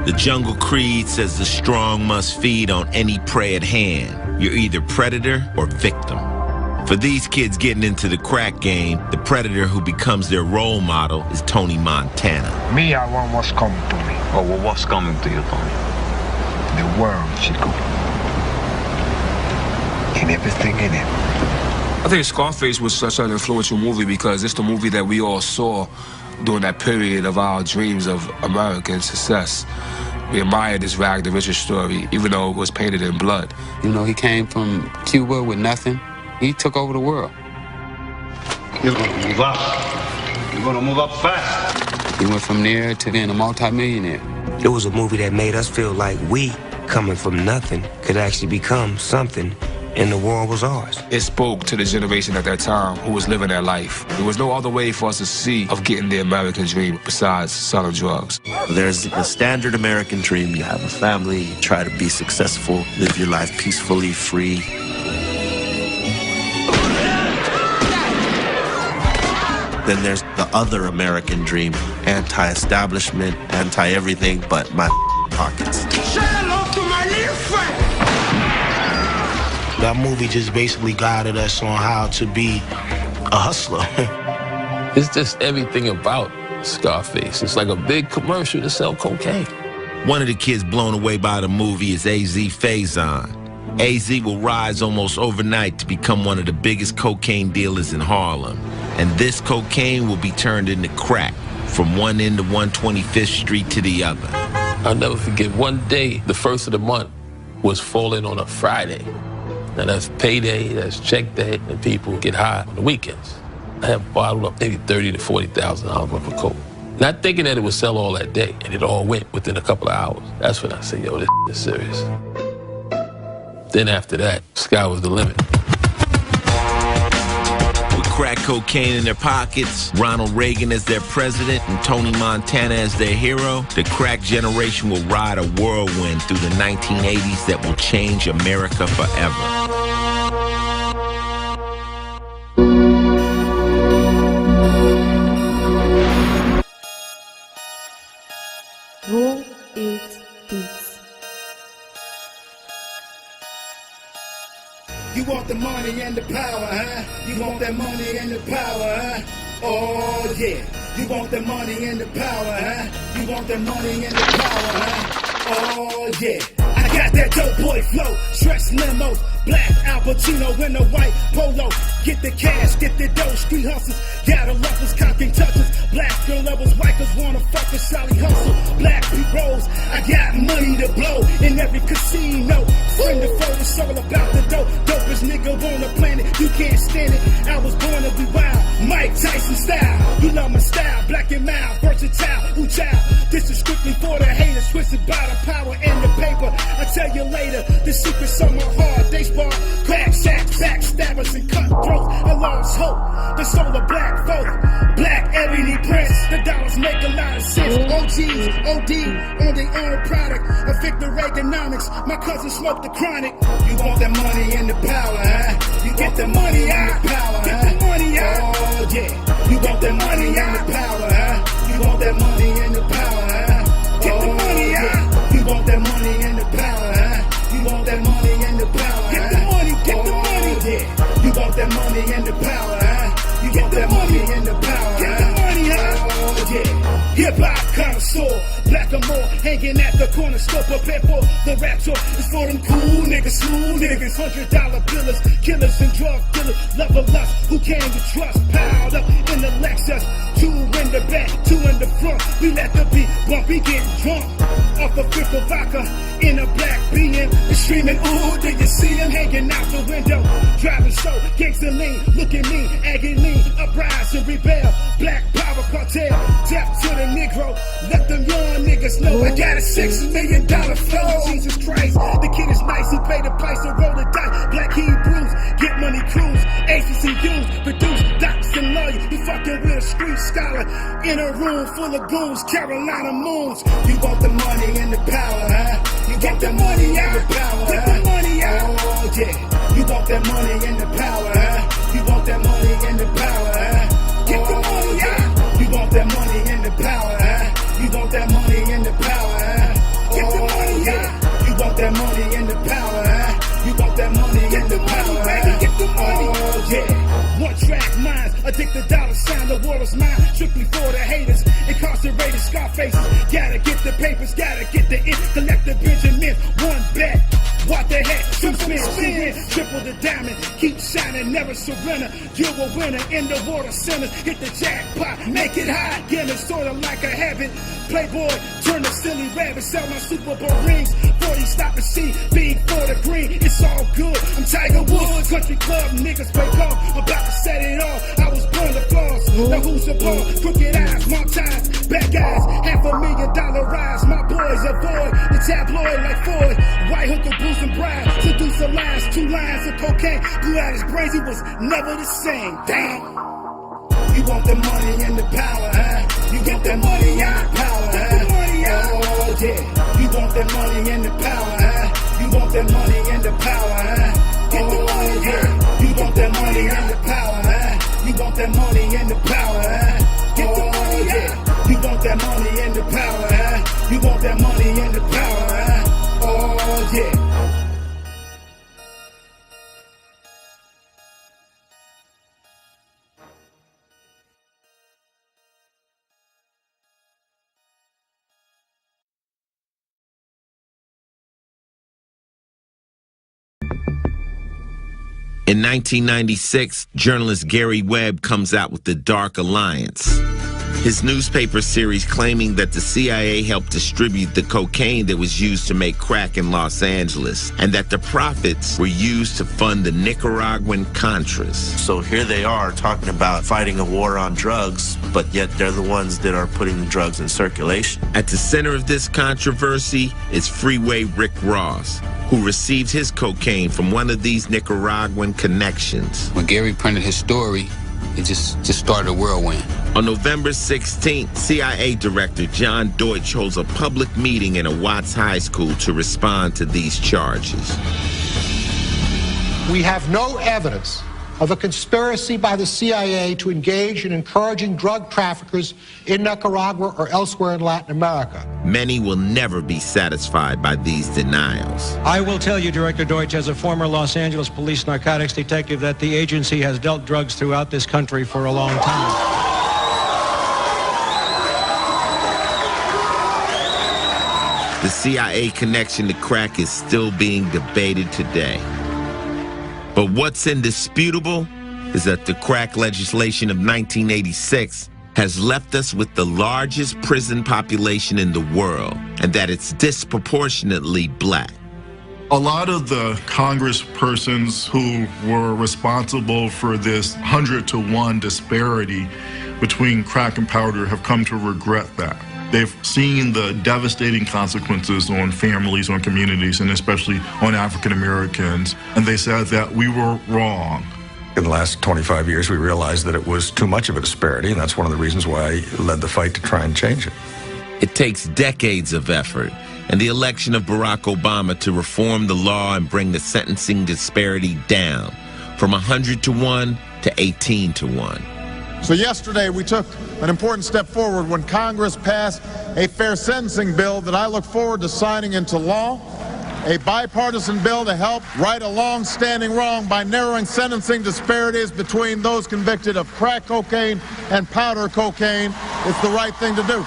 The jungle creed says the strong must feed on any prey at hand. You're either predator or victim. For these kids getting into the crack game, the predator who becomes their role model is Tony Montana. Me, I want what's coming to me. Oh, well, what's coming to you, Tony? The world, Chico. And everything in it. I think Scarface was such an influential movie because it's the movie that we all saw during that period of our dreams of American success. We admired this rag to riches story, even though it was painted in blood. You know, he came from Cuba with nothing. He took over the world. You're gonna move up. You're gonna move up fast. He went from there to being a multimillionaire. It was a movie that made us feel like we, coming from nothing, could actually become something, and the world was ours. It spoke to the generation at that time who was living their life. There was no other way for us to see of getting the American dream besides selling drugs. There's a standard American dream. You have a family, you try to be successful, live your life peacefully, free. Then there's the other American dream, anti-establishment, anti-everything but my pockets. Say hello to my little friend. That movie just basically guided us on how to be a hustler. It's just everything about Scarface. It's like a big commercial to sell cocaine. One of the kids blown away by the movie is AZ Faison. AZ will rise almost overnight to become one of the biggest cocaine dealers in Harlem. And this cocaine will be turned into crack from one end of 125th Street to the other. I'll never forget one day, the first of the month was falling on a Friday. Now that's payday, that's check day, and people get high on the weekends. I had bottled up maybe $30,000 to $40,000 worth of coke. Not thinking that it would sell all that day, and it all went within a couple of hours. That's when I said, yo, this is serious. Then after that, sky was the limit. With crack cocaine in their pockets, Ronald Reagan as their president, and Tony Montana as their hero, the crack generation will ride a whirlwind through the 1980s that will change America forever. Who eats beats? You want the money and the power, huh? You want that money and the power, huh? Oh, yeah. You want the money and the power, huh? You want the money and the power, huh? Oh, yeah. I got that dope boy flow, stretch limos, black Al Pacino in a white polo. Get the cash, get the dough, street hustles, gotta love us, cocking touches. Black girl lovers, whiters wanna fuck a Sally hustle. Black people rolls, I got money to blow in every casino. Friend the foe, it's all about the dope. Dopest nigga on the planet, you can't stand it. I was born to be wild, Mike Tyson style. You love my style, black and mild, versatile, ooh child. This is strictly for the haters, twisted by the power and the paper. I tell you later, the secrets on my heart. They spar, crack shacks, backstabbers and cutthroats. I lost hope, the soul of black folk. Black ebony prince, the dollars make a lot of sense. OGs, OD, on their own product. A Victor Reaganomics, my cousin smoked the chronic. You want the money and the power, huh? You get the money and the power, huh? Get the money out. Oh yeah, you want the money and the power, huh? You want that money and the power, huh? Get the money out. You want that money and the power, huh? You want that money and the power, get the money, get the money, yeah. You want that money and the power, huh? You get that money and the power, get the money, huh? Oh yeah. Hip-hop connoisseur, black or more, hanging at the corner store, prepare for the rap tour. It's for them cool niggas, smooth niggas, $100 billers, killers and drug dealers, love of lust, who can you trust? Piled up in the Lexus, 2 in the back, 2 in the front. We let the beat bump, we get drunk off a fifth of vodka in a black BM. And screaming, ooh, did you see him hanging out the window? Driving slow, gangster lean, look at me, agony, uprise and rebel. Black power cartel, death to the Negro. Let them young niggas know I got a $6 million flow. Jesus Christ, the kid is nice, he paid the price to roll the dice. Black Hebrews, get money crews, HBCUs, produce doctors and lawyers. You fucking with a street scholar in a room full of goons, Carolina moons. You want the money and the power, huh? You get the money and the power, get the money out. Oh yeah, you want that money and the power, huh? You want that money and the power, huh? Get the money out. You want that money and the power, huh? You want that money and the power, huh? world is mine, strictly for the haters. Incarcerated Scarfaces, gotta get the papers, gotta get the ink. Collect the Benjamin, one bet. What the heck? Two spin, triple the diamond. Keep shining, never surrender. You're a winner in the water centers. Hit the jackpot, make it hot. Getting sorta like a habit. Playboy, turn the silly rabbit. Sell my Super Bowl rings. 40 stop and see, big for the green. It's all good. I'm Tiger Woods, country club niggas play golf. About to set it off. I was born to floss. Now who's the ball? Crooked eyes, mom ties, bad guys. $500,000 rise. My boys avoid the tabloid like Ford. White hooker, Bruce and Bride. Seduce the lines, 2 lines of cocaine. Blew out his brains, he was never the same. Damn. You want the money and the power, huh? You get that money and the power, huh? Oh yeah. You want that money and the power, huh? You want that money and the power, huh? Get the money, yeah. You want that money and the power, huh? You want that money and the power, huh? Get the money, yeah. You want that money and the power, huh? You want that money and the power, huh? Oh yeah. In 1996, journalist Gary Webb comes out with The Dark Alliance, his newspaper series claiming that the CIA helped distribute the cocaine that was used to make crack in Los Angeles, and that the profits were used to fund the Nicaraguan Contras. So here they are talking about fighting a war on drugs, but yet they're the ones that are putting the drugs in circulation. At the center of this controversy is Freeway Rick Ross, who received his cocaine from one of these Nicaraguan connections. When Gary printed his story, it just started a whirlwind. On November 16th, CIA Director John Deutsch holds a public meeting in a Watts High School to respond to these charges. We have no evidence of a conspiracy by the CIA to engage in encouraging drug traffickers in Nicaragua or elsewhere in Latin America. Many will never be satisfied by these denials. I will tell you, Director Deutsch, as a former Los Angeles police narcotics detective, that the agency has dealt drugs throughout this country for a long time. The CIA connection to crack is still being debated today. But what's indisputable is that the crack legislation of 1986 has left us with the largest prison population in the world, and that it's disproportionately black. A lot of the congresspersons who were responsible for this 100-to-1 disparity between crack and powder have come to regret that. They've seen the devastating consequences on families, on communities, and especially on African Americans, and they said that we were wrong. In the last 25 years, we realized that it was too much of a disparity, and that's one of the reasons why I led the fight to try and change it. It takes decades of effort and the election of Barack Obama to reform the law and bring the sentencing disparity down from 100-to-1 to 18-to-1. So yesterday we took an important step forward when Congress passed a fair sentencing bill that I look forward to signing into law, a bipartisan bill to help right a long-standing wrong by narrowing sentencing disparities between those convicted of crack cocaine and powder cocaine. It's the right thing to do.